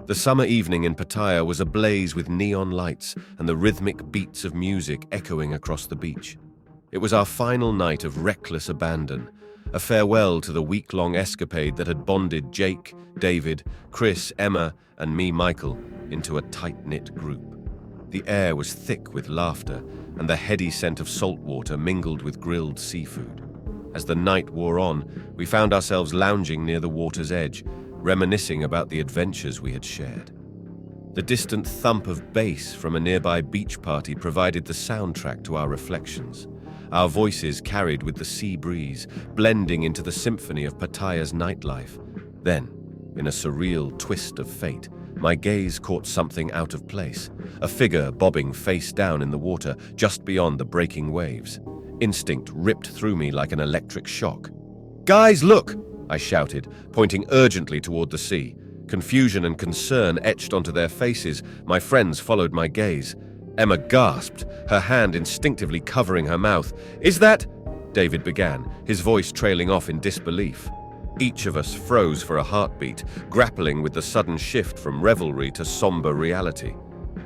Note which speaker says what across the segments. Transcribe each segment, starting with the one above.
Speaker 1: The summer evening in Pattaya was ablaze with neon lights and the rhythmic beats of music echoing across the beach. It was our final night of reckless abandon, a farewell to the week-long escapade that had bonded Jake, David, Chris, Emma, and me, Michael, into a tight-knit group. The air was thick with laughter, and the heady scent of salt water mingled with grilled seafood. As the night wore on, we found ourselves lounging near the water's edge, reminiscing about the adventures we had shared. The distant thump of bass from a nearby beach party provided the soundtrack to our reflections. Our voices carried with the sea breeze, blending into the symphony of Pattaya's nightlife. Then, in a surreal twist of fate, my gaze caught something out of place, a figure bobbing face down in the water just beyond the breaking waves. Instinct ripped through me like an electric shock. "Guys, look!" I shouted, pointing urgently toward the sea. Confusion and concern etched onto their faces. My friends followed my gaze. Emma gasped, her hand instinctively covering her mouth. "Is that—" David began, his voice trailing off in disbelief. Each of us froze for a heartbeat, grappling with the sudden shift from revelry to somber reality.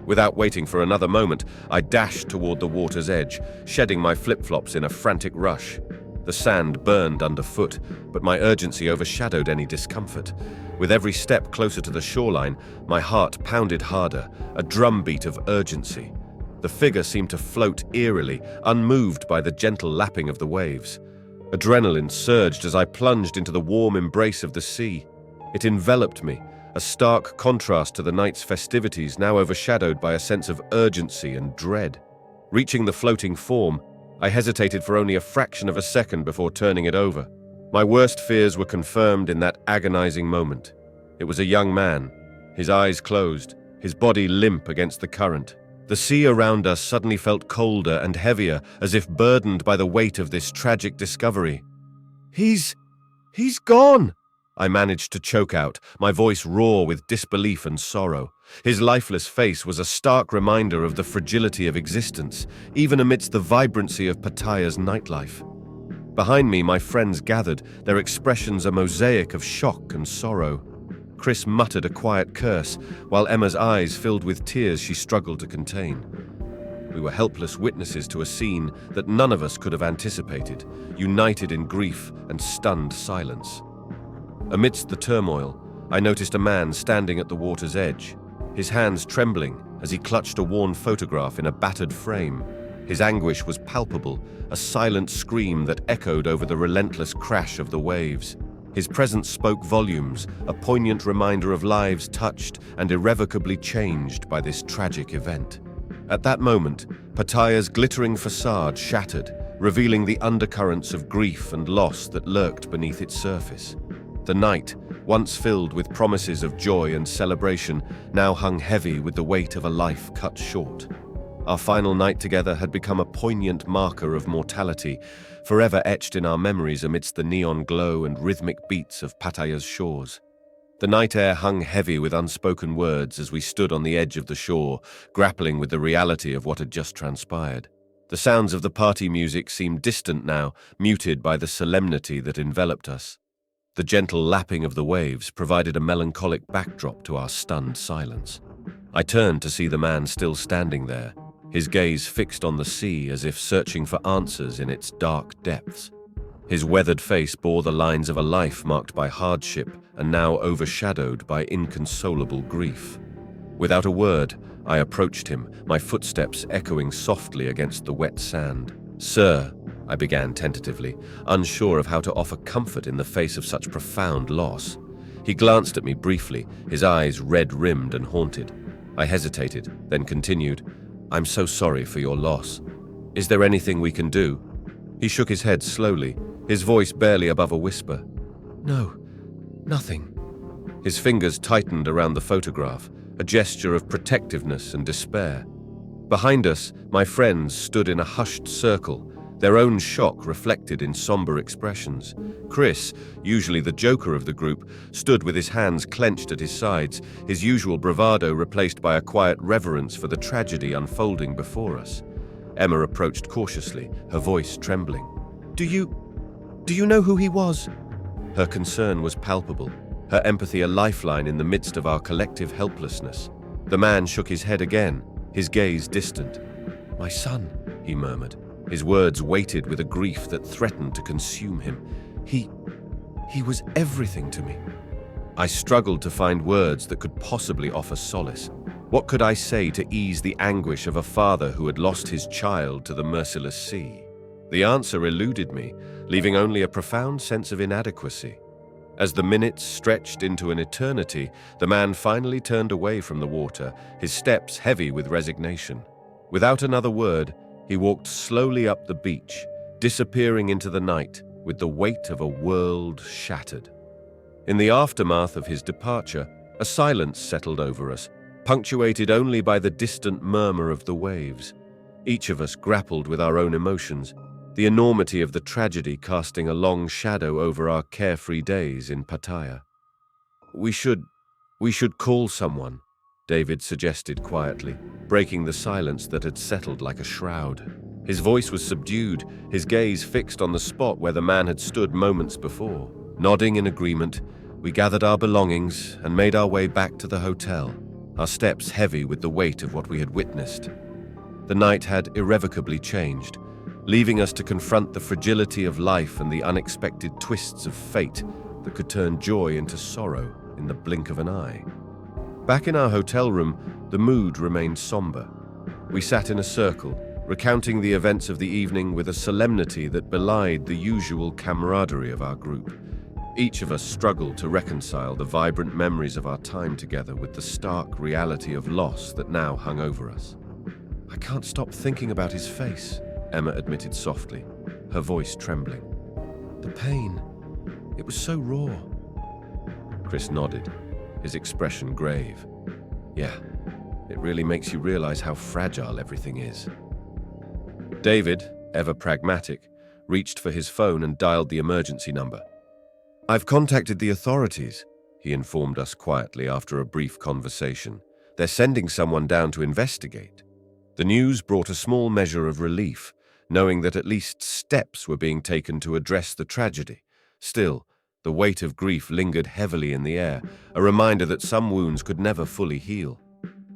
Speaker 1: Without waiting for another moment, I dashed toward the water's edge, shedding my flip-flops in a frantic rush. The sand burned underfoot, but my urgency overshadowed any discomfort. With every step closer to the shoreline, my heart pounded harder, a drumbeat of urgency. The figure seemed to float eerily, unmoved by the gentle lapping of the waves. Adrenaline surged as I plunged into the warm embrace of the sea. It enveloped me, a stark contrast to the night's festivities now overshadowed by a sense of urgency and dread. Reaching the floating form, I hesitated for only a fraction of a second before turning it over. My worst fears were confirmed in that agonizing moment. It was a young man, his eyes closed, his body limp against the current. The sea around us suddenly felt colder and heavier, as if burdened by the weight of this tragic discovery. He's gone!" I managed to choke out, my voice raw with disbelief and sorrow. His lifeless face was a stark reminder of the fragility of existence, even amidst the vibrancy of Pattaya's nightlife. Behind me, my friends gathered, their expressions a mosaic of shock and sorrow. Chris muttered a quiet curse, while Emma's eyes filled with tears she struggled to contain. We were helpless witnesses to a scene that none of us could have anticipated, united in grief and stunned silence. Amidst the turmoil, I noticed a man standing at the water's edge, his hands trembling as he clutched a worn photograph in a battered frame. His anguish was palpable, a silent scream that echoed over the relentless crash of the waves. His presence spoke volumes, a poignant reminder of lives touched and irrevocably changed by this tragic event. At that moment, Pattaya's glittering facade shattered, revealing the undercurrents of grief and loss that lurked beneath its surface. The night, once filled with promises of joy and celebration, now hung heavy with the weight of a life cut short. Our final night together had become a poignant marker of mortality, forever etched in our memories amidst the neon glow and rhythmic beats of Pattaya's shores. The night air hung heavy with unspoken words as we stood on the edge of the shore, grappling with the reality of what had just transpired. The sounds of the party music seemed distant now, muted by the solemnity that enveloped us. The gentle lapping of the waves provided a melancholic backdrop to our stunned silence. I turned to see the man still standing there, his gaze fixed on the sea as if searching for answers in its dark depths. His weathered face bore the lines of a life marked by hardship and now overshadowed by inconsolable grief. Without a word, I approached him, my footsteps echoing softly against the wet sand. "Sir," I began tentatively, unsure of how to offer comfort in the face of such profound loss. He glanced at me briefly, his eyes red-rimmed and haunted. I hesitated, then continued, "I'm so sorry for your loss. Is there anything we can do?" He shook his head slowly, his voice barely above a whisper. "No, nothing." His fingers tightened around the photograph, a gesture of protectiveness and despair. Behind us, my friends stood in a hushed circle, their own shock reflected in somber expressions. Chris, usually the joker of the group, stood with his hands clenched at his sides, his usual bravado replaced by a quiet reverence for the tragedy unfolding before us. Emma approached cautiously, her voice trembling. Do you know who he was?" Her concern was palpable. her empathy a lifeline in the midst of our collective helplessness. The man shook his head again, his gaze distant. "My son," he murmured, his words weighted with a grief that threatened to consume him. He was everything to me." I struggled to find words that could possibly offer solace. What could I say to ease the anguish of a father who had lost his child to the merciless sea? The answer eluded me, leaving only a profound sense of inadequacy. As the minutes stretched into an eternity, the man finally turned away from the water, his steps heavy with resignation. Without another word, he walked slowly up the beach, disappearing into the night with the weight of a world shattered. In the aftermath of his departure, a silence settled over us, punctuated only by the distant murmur of the waves. Each of us grappled with our own emotions, the enormity of the tragedy casting a long shadow over our carefree days in Pattaya. We should call someone," David suggested quietly, breaking the silence that had settled like a shroud. His voice was subdued, his gaze fixed on the spot where the man had stood moments before. Nodding in agreement, we gathered our belongings and made our way back to the hotel, our steps heavy with the weight of what we had witnessed. The night had irrevocably changed, leaving us to confront the fragility of life and the unexpected twists of fate that could turn joy into sorrow in the blink of an eye. Back in our hotel room, the mood remained somber. We sat in a circle, recounting the events of the evening with a solemnity that belied the usual camaraderie of our group. Each of us struggled to reconcile the vibrant memories of our time together with the stark reality of loss that now hung over us. "I can't stop thinking about his face," Emma admitted softly, her voice trembling. "The pain, it was so raw." Chris nodded, his expression grave. "Yeah, it really makes you realize how fragile everything is." David, ever pragmatic, reached for his phone and dialed the emergency number. "I've contacted the authorities," he informed us quietly after a brief conversation. "They're sending someone down to investigate." The news brought a small measure of relief, knowing that at least steps were being taken to address the tragedy. Still, the weight of grief lingered heavily in the air, a reminder that some wounds could never fully heal.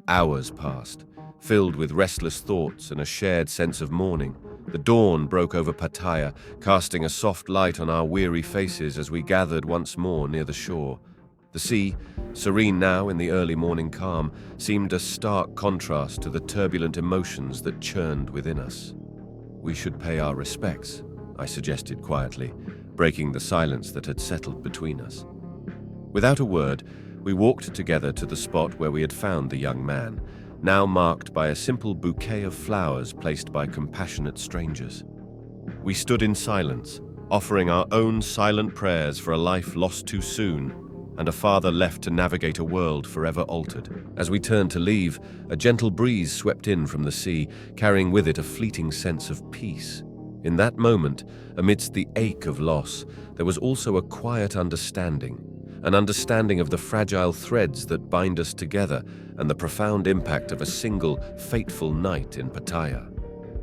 Speaker 1: Hours passed, filled with restless thoughts and a shared sense of mourning. The dawn broke over Pattaya, casting a soft light on our weary faces as we gathered once more near the shore. The sea, serene now in the early morning calm, seemed a stark contrast to the turbulent emotions that churned within us. "We should pay our respects," I suggested quietly, breaking the silence that had settled between us. Without a word, we walked together to the spot where we had found the young man, now marked by a simple bouquet of flowers placed by compassionate strangers. We stood in silence, offering our own silent prayers for a life lost too soon and a father left to navigate a world forever altered. As we turned to leave, a gentle breeze swept in from the sea, carrying with it a fleeting sense of peace. In that moment, amidst the ache of loss, there was also a quiet understanding, an understanding of the fragile threads that bind us together and the profound impact of a single, fateful night in Pattaya.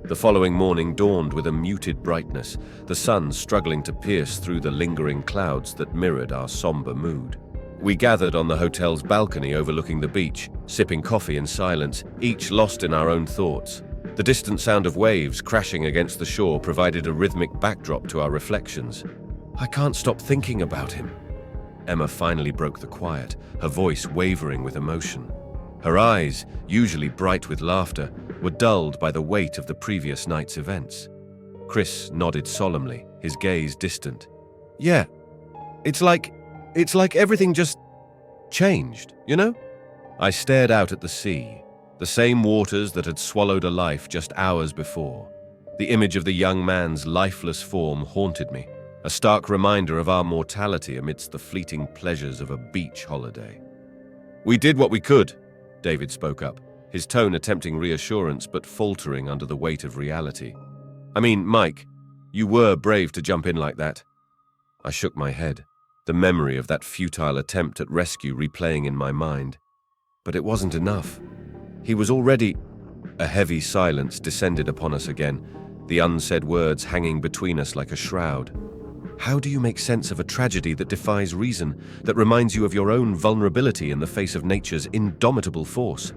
Speaker 1: The following morning dawned with a muted brightness, the sun struggling to pierce through the lingering clouds that mirrored our somber mood. We gathered on the hotel's balcony overlooking the beach, sipping coffee in silence, each lost in our own thoughts. The distant sound of waves crashing against the shore provided a rhythmic backdrop to our reflections. "I can't stop thinking about him." Emma finally broke the quiet, her voice wavering with emotion. Her eyes, usually bright with laughter, were dulled by the weight of the previous night's events. Chris nodded solemnly, his gaze distant. "Yeah, it's like everything just changed, you know?" I stared out at the sea, the same waters that had swallowed a life just hours before. The image of the young man's lifeless form haunted me, a stark reminder of our mortality amidst the fleeting pleasures of a beach holiday. "We did what we could," David spoke up, his tone attempting reassurance but faltering under the weight of reality. "I mean, Mike, you were brave to jump in like that." I shook my head, the memory of that futile attempt at rescue replaying in my mind. But it wasn't enough. He was already... A heavy silence descended upon us again, the unsaid words hanging between us like a shroud. How do you make sense of a tragedy that defies reason, that reminds you of your own vulnerability in the face of nature's indomitable force?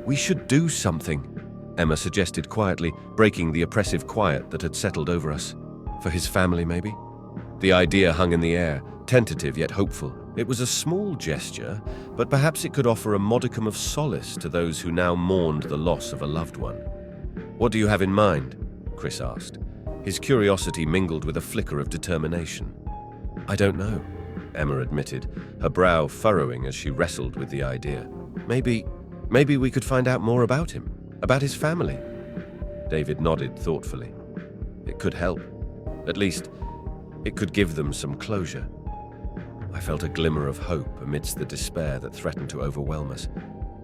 Speaker 1: We should do something, Emma suggested quietly, breaking the oppressive quiet that had settled over us. For his family, maybe? The idea hung in the air, tentative yet hopeful. It was a small gesture, but perhaps it could offer a modicum of solace to those who now mourned the loss of a loved one. What do you have in mind? Chris asked. His curiosity mingled with a flicker of determination. I don't know, Emma admitted, her brow furrowing as she wrestled with the idea. Maybe we could find out more about him, about his family. David nodded thoughtfully. It could help. At least, it could give them some closure. I felt a glimmer of hope amidst the despair that threatened to overwhelm us.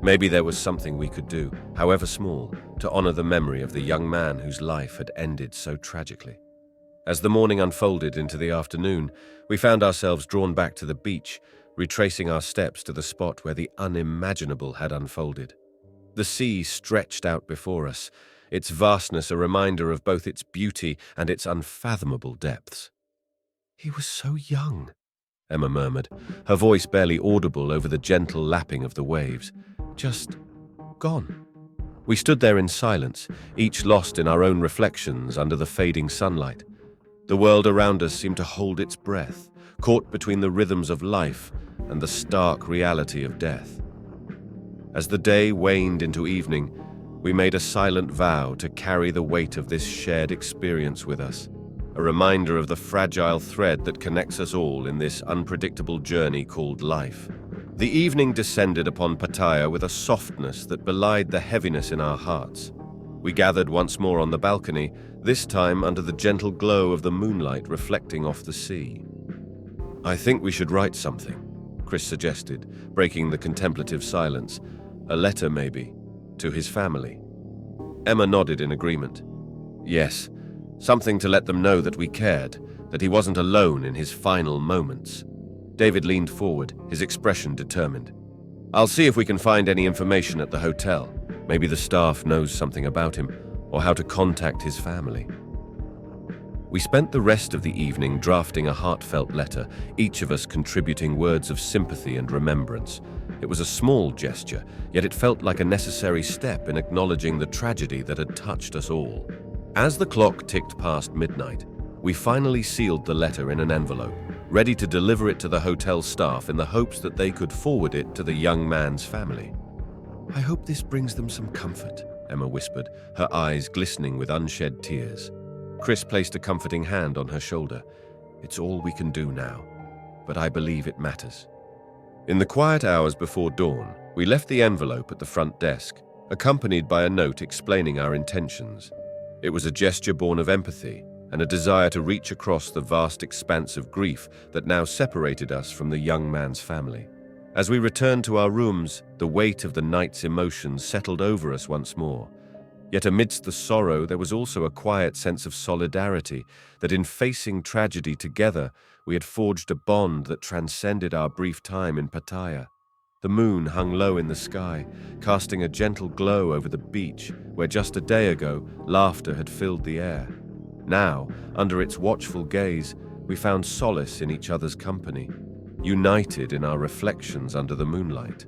Speaker 1: Maybe there was something we could do, however small, to honor the memory of the young man whose life had ended so tragically. As the morning unfolded into the afternoon, we found ourselves drawn back to the beach, retracing our steps to the spot where the unimaginable had unfolded. The sea stretched out before us, its vastness a reminder of both its beauty and its unfathomable depths. He was so young, Emma murmured, her voice barely audible over the gentle lapping of the waves. Just gone. We stood there in silence, each lost in our own reflections under the fading sunlight. The world around us seemed to hold its breath, caught between the rhythms of life and the stark reality of death. As the day waned into evening, we made a silent vow to carry the weight of this shared experience with us, a reminder of the fragile thread that connects us all in this unpredictable journey called life. The evening descended upon Pattaya with a softness that belied the heaviness in our hearts. We gathered once more on the balcony, this time under the gentle glow of the moonlight reflecting off the sea. I think we should write something, Chris suggested, breaking the contemplative silence. A letter, maybe, to his family. Emma nodded in agreement. Yes, something to let them know that we cared, that he wasn't alone in his final moments. David leaned forward, his expression determined. I'll see if we can find any information at the hotel. Maybe the staff knows something about him, or how to contact his family. We spent the rest of the evening drafting a heartfelt letter, each of us contributing words of sympathy and remembrance. It was a small gesture, yet it felt like a necessary step in acknowledging the tragedy that had touched us all. As the clock ticked past midnight, we finally sealed the letter in an envelope, ready to deliver it to the hotel staff in the hopes that they could forward it to the young man's family. I hope this brings them some comfort, Emma whispered, her eyes glistening with unshed tears. Chris placed a comforting hand on her shoulder. It's all we can do now, but I believe it matters. In the quiet hours before dawn, we left the envelope at the front desk, accompanied by a note explaining our intentions. It was a gesture born of empathy and a desire to reach across the vast expanse of grief that now separated us from the young man's family. As we returned to our rooms, the weight of the night's emotions settled over us once more. Yet amidst the sorrow, there was also a quiet sense of solidarity, that in facing tragedy together, we had forged a bond that transcended our brief time in Pattaya. The moon hung low in the sky, casting a gentle glow over the beach, where just a day ago, laughter had filled the air. Now, under its watchful gaze, we found solace in each other's company, united in our reflections under the moonlight.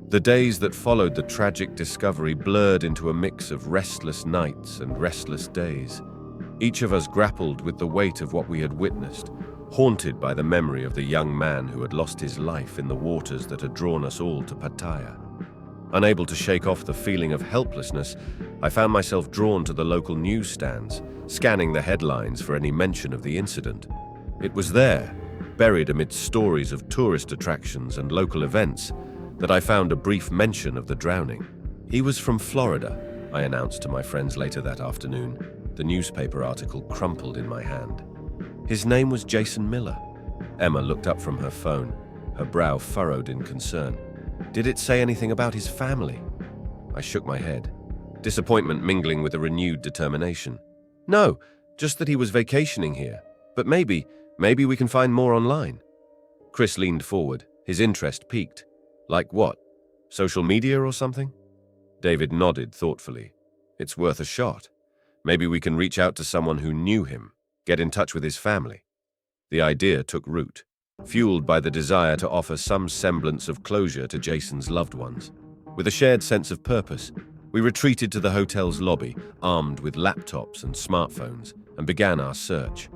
Speaker 1: The days that followed the tragic discovery blurred into a mix of restless nights and restless days. Each of us grappled with the weight of what we had witnessed, haunted by the memory of the young man who had lost his life in the waters that had drawn us all to Pattaya. Unable to shake off the feeling of helplessness, I found myself drawn to the local newsstands, scanning the headlines for any mention of the incident. It was there, buried amidst stories of tourist attractions and local events, that I found a brief mention of the drowning. He was from Florida, I announced to my friends later that afternoon, the newspaper article crumpled in my hand. His name was Jason Miller. Emma looked up from her phone, her brow furrowed in concern. Did it say anything about his family? I shook my head, disappointment mingling with a renewed determination. No, just that he was vacationing here. But maybe we can find more online. Chris leaned forward, his interest piqued. Like what? Social media or something? David nodded thoughtfully. It's worth a shot. Maybe we can reach out to someone who knew him, get in touch with his family. The idea took root, fueled by the desire to offer some semblance of closure to Jason's loved ones. With a shared sense of purpose, we retreated to the hotel's lobby, armed with laptops and smartphones, and began our search.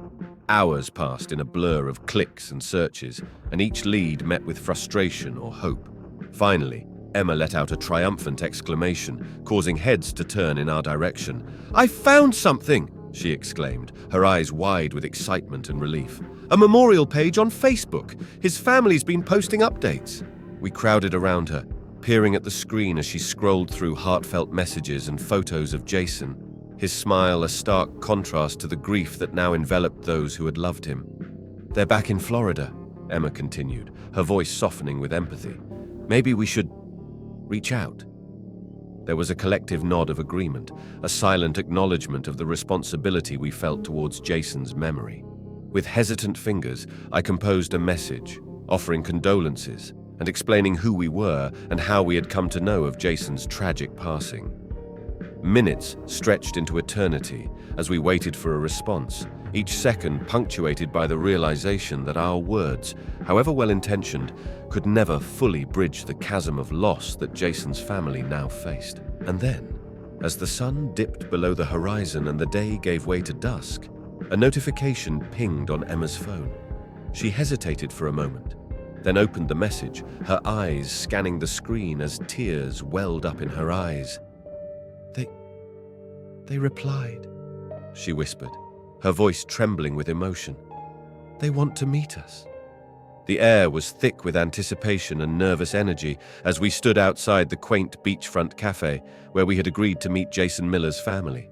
Speaker 1: Hours passed in a blur of clicks and searches, and each lead met with frustration or hope. Finally, Emma let out a triumphant exclamation, causing heads to turn in our direction. "I found something!" she exclaimed, her eyes wide with excitement and relief. "A memorial page on Facebook. His family's been posting updates." We crowded around her, peering at the screen as she scrolled through heartfelt messages and photos of Jason, his smile a stark contrast to the grief that now enveloped those who had loved him. "They're back in Florida," Emma continued, her voice softening with empathy. "Maybe we should reach out." There was a collective nod of agreement, a silent acknowledgement of the responsibility we felt towards Jason's memory. With hesitant fingers, I composed a message, offering condolences and explaining who we were and how we had come to know of Jason's tragic passing. Minutes stretched into eternity as we waited for a response, each second punctuated by the realization that our words, however well-intentioned, could never fully bridge the chasm of loss that Jason's family now faced. And then, as the sun dipped below the horizon and the day gave way to dusk, a notification pinged on Emma's phone. She hesitated for a moment, then opened the message, her eyes scanning the screen as tears welled up in her eyes. They replied, she whispered, her voice trembling with emotion. "They want to meet us." The air was thick with anticipation and nervous energy as we stood outside the quaint beachfront cafe where we had agreed to meet Jason Miller's family.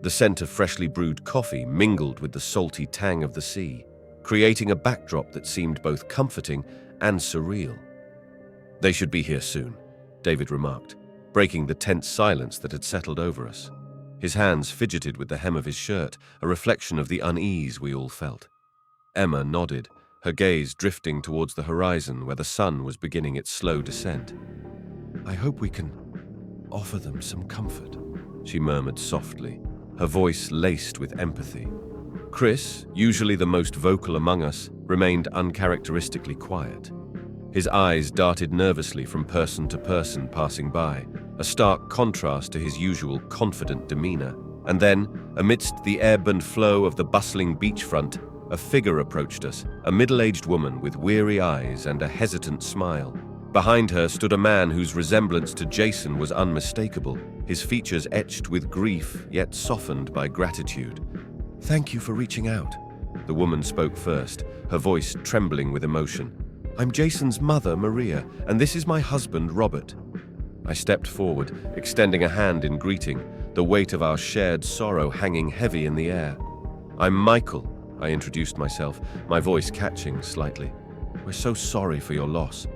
Speaker 1: The scent of freshly brewed coffee mingled with the salty tang of the sea, creating a backdrop that seemed both comforting and surreal. "They should be here soon," David remarked, breaking the tense silence that had settled over us. His hands fidgeted with the hem of his shirt, a reflection of the unease we all felt. Emma nodded, her gaze drifting towards the horizon where the sun was beginning its slow descent. "I hope we can offer them some comfort," she murmured softly, her voice laced with empathy. Chris, usually the most vocal among us, remained uncharacteristically quiet. His eyes darted nervously from person to person passing by, a stark contrast to his usual confident demeanor. And then, amidst the ebb and flow of the bustling beachfront, a figure approached us, a middle-aged woman with weary eyes and a hesitant smile. Behind her stood a man whose resemblance to Jason was unmistakable, his features etched with grief yet softened by gratitude. "Thank you for reaching out," the woman spoke first, her voice trembling with emotion. "I'm Jason's mother, Maria, and this is my husband, Robert." I stepped forward, extending a hand in greeting, the weight of our shared sorrow hanging heavy in the air. "I'm Michael," I introduced myself, my voice catching slightly. "We're so sorry for your loss."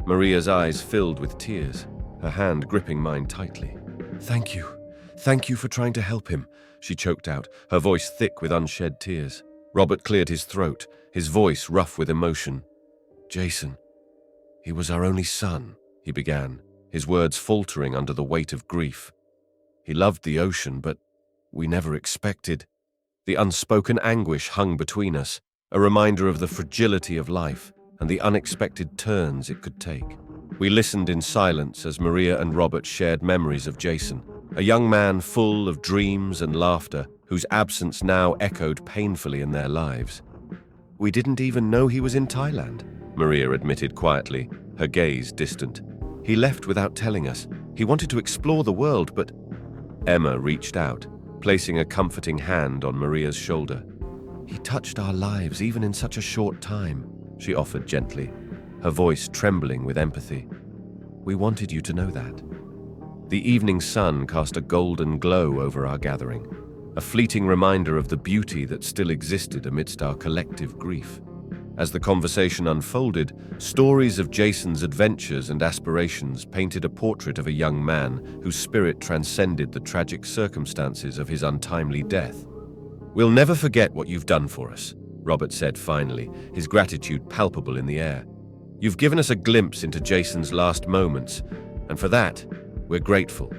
Speaker 1: Maria's eyes filled with tears, her hand gripping mine tightly. "Thank you. Thank you for trying to help him," she choked out, her voice thick with unshed tears. Robert cleared his throat, his voice rough with emotion. "Jason, he was our only son," he began, his words faltering under the weight of grief. "He loved the ocean, but we never expected." The unspoken anguish hung between us, a reminder of the fragility of life and the unexpected turns it could take. We listened in silence as Maria and Robert shared memories of Jason, a young man full of dreams and laughter, whose absence now echoed painfully in their lives. "We didn't even know he was in Thailand," Maria admitted quietly, her gaze distant. "He left without telling us. He wanted to explore the world, but—" Emma reached out, placing a comforting hand on Maria's shoulder. "He touched our lives even in such a short time," she offered gently, her voice trembling with empathy. "We wanted you to know that." The evening sun cast a golden glow over our gathering, a fleeting reminder of the beauty that still existed amidst our collective grief. As the conversation unfolded, stories of Jason's adventures and aspirations painted a portrait of a young man whose spirit transcended the tragic circumstances of his untimely death. "We'll never forget what you've done for us," Robert said finally, his gratitude palpable in the air. "You've given us a glimpse into Jason's last moments, and for that, we're grateful."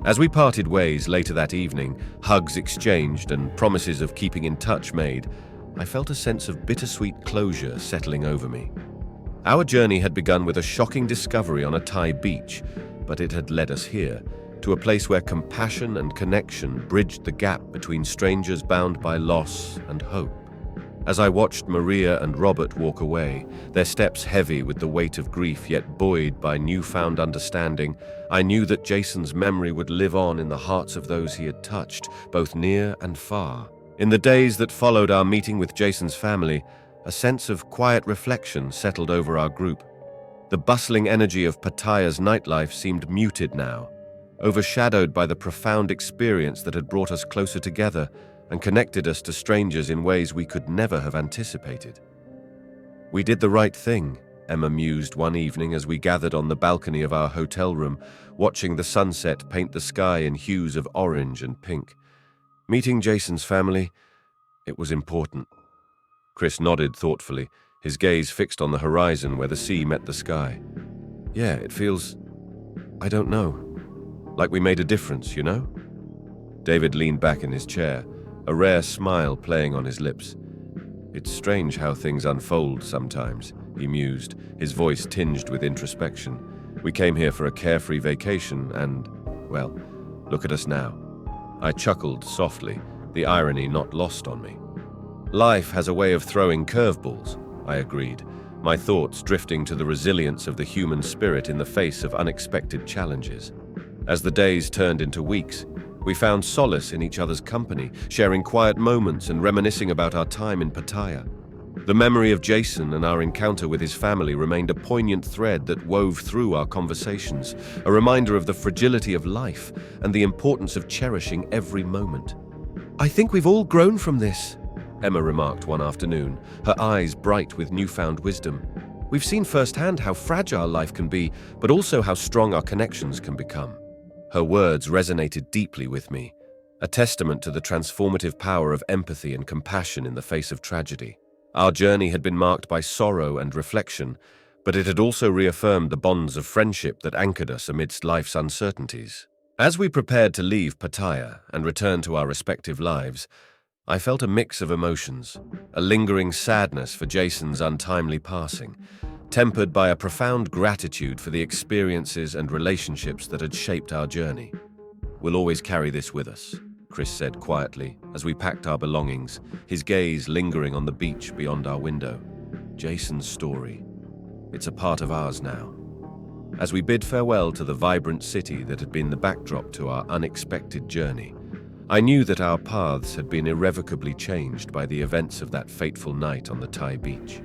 Speaker 1: As we parted ways later that evening, hugs exchanged and promises of keeping in touch made, I felt a sense of bittersweet closure settling over me. Our journey had begun with a shocking discovery on a Thai beach, but it had led us here, to a place where compassion and connection bridged the gap between strangers bound by loss and hope. As I watched Maria and Robert walk away, their steps heavy with the weight of grief yet buoyed by newfound understanding, I knew that Jason's memory would live on in the hearts of those he had touched, both near and far. In the days that followed our meeting with Jason's family, a sense of quiet reflection settled over our group. The bustling energy of Pattaya's nightlife seemed muted now, overshadowed by the profound experience that had brought us closer together and connected us to strangers in ways we could never have anticipated. We did the right thing, Emma mused one evening as we gathered on the balcony of our hotel room, watching the sunset paint the sky in hues of orange and pink. Meeting Jason's family, it was important. Chris nodded thoughtfully, his gaze fixed on the horizon where the sea met the sky. Yeah, it feels, I don't know, like we made a difference, you know? David leaned back in his chair, a rare smile playing on his lips. It's strange how things unfold sometimes, he mused, his voice tinged with introspection. We came here for a carefree vacation and, well, look at us now. I chuckled softly, the irony not lost on me. Life has a way of throwing curveballs, I agreed, my thoughts drifting to the resilience of the human spirit in the face of unexpected challenges. As the days turned into weeks, we found solace in each other's company, sharing quiet moments and reminiscing about our time in Pattaya. The memory of Jason and our encounter with his family remained a poignant thread that wove through our conversations, a reminder of the fragility of life and the importance of cherishing every moment. I think we've all grown from this, Emma remarked one afternoon, her eyes bright with newfound wisdom. We've seen firsthand how fragile life can be, but also how strong our connections can become. Her words resonated deeply with me, a testament to the transformative power of empathy and compassion in the face of tragedy. Our journey had been marked by sorrow and reflection, but it had also reaffirmed the bonds of friendship that anchored us amidst life's uncertainties. As we prepared to leave Pattaya and return to our respective lives, I felt a mix of emotions, a lingering sadness for Jason's untimely passing, tempered by a profound gratitude for the experiences and relationships that had shaped our journey. We'll always carry this with us, Chris said quietly as we packed our belongings, his gaze lingering on the beach beyond our window. Jason's story. It's a part of ours now. As we bid farewell to the vibrant city that had been the backdrop to our unexpected journey, I knew that our paths had been irrevocably changed by the events of that fateful night on the Thai beach.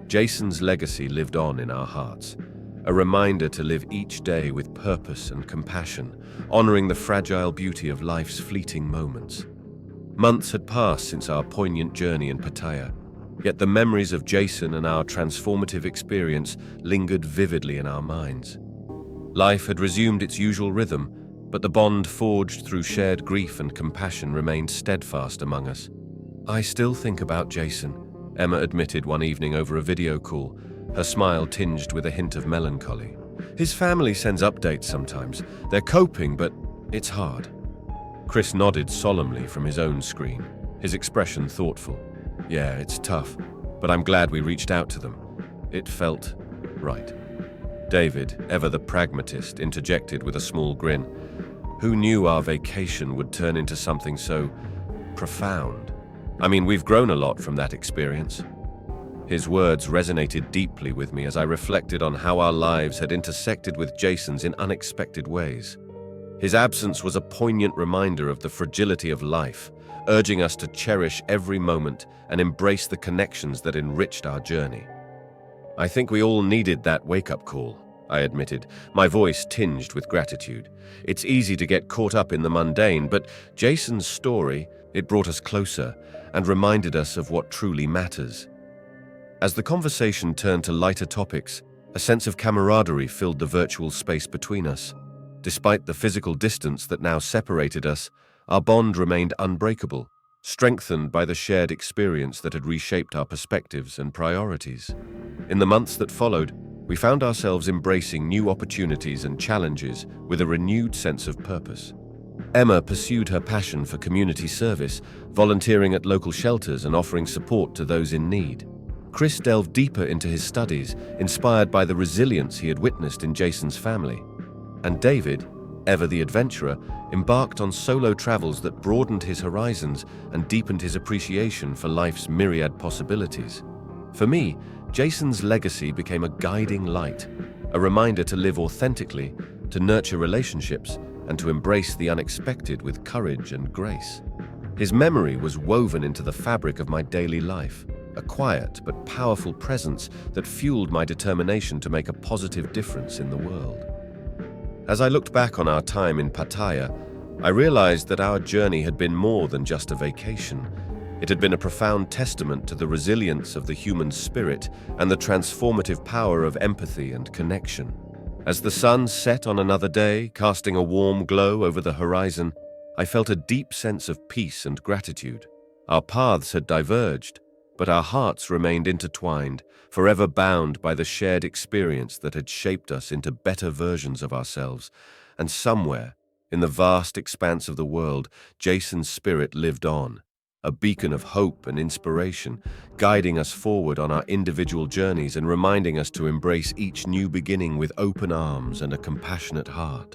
Speaker 1: Jason's legacy lived on in our hearts, a reminder to live each day with purpose and compassion, honoring the fragile beauty of life's fleeting moments. Months had passed since our poignant journey in Pattaya, yet the memories of Jason and our transformative experience lingered vividly in our minds. Life had resumed its usual rhythm, but the bond forged through shared grief and compassion remained steadfast among us. I still think about Jason, Emma admitted one evening over a video call, her smile tinged with a hint of melancholy. His family sends updates sometimes. They're coping, but it's hard. Chris nodded solemnly from his own screen, his expression thoughtful. Yeah, it's tough, but I'm glad we reached out to them. It felt right. David, ever the pragmatist, interjected with a small grin. Who knew our vacation would turn into something so profound? I mean, we've grown a lot from that experience. His words resonated deeply with me as I reflected on how our lives had intersected with Jason's in unexpected ways. His absence was a poignant reminder of the fragility of life, urging us to cherish every moment and embrace the connections that enriched our journey. I think we all needed that wake-up call, I admitted, my voice tinged with gratitude. It's easy to get caught up in the mundane, but Jason's story, it brought us closer and reminded us of what truly matters. As the conversation turned to lighter topics, a sense of camaraderie filled the virtual space between us. Despite the physical distance that now separated us, our bond remained unbreakable, strengthened by the shared experience that had reshaped our perspectives and priorities. In the months that followed, we found ourselves embracing new opportunities and challenges with a renewed sense of purpose. Emma pursued her passion for community service, volunteering at local shelters and offering support to those in need. Chris delved deeper into his studies, inspired by the resilience he had witnessed in Jason's family. And David, ever the adventurer, embarked on solo travels that broadened his horizons and deepened his appreciation for life's myriad possibilities. For me, Jason's legacy became a guiding light, a reminder to live authentically, to nurture relationships, and to embrace the unexpected with courage and grace. His memory was woven into the fabric of my daily life, a quiet but powerful presence that fueled my determination to make a positive difference in the world. As I looked back on our time in Pattaya, I realized that our journey had been more than just a vacation. It had been a profound testament to the resilience of the human spirit and the transformative power of empathy and connection. As the sun set on another day, casting a warm glow over the horizon, I felt a deep sense of peace and gratitude. Our paths had diverged, but our hearts remained intertwined, forever bound by the shared experience that had shaped us into better versions of ourselves. And somewhere, in the vast expanse of the world, Jason's spirit lived on, a beacon of hope and inspiration, guiding us forward on our individual journeys and reminding us to embrace each new beginning with open arms and a compassionate heart.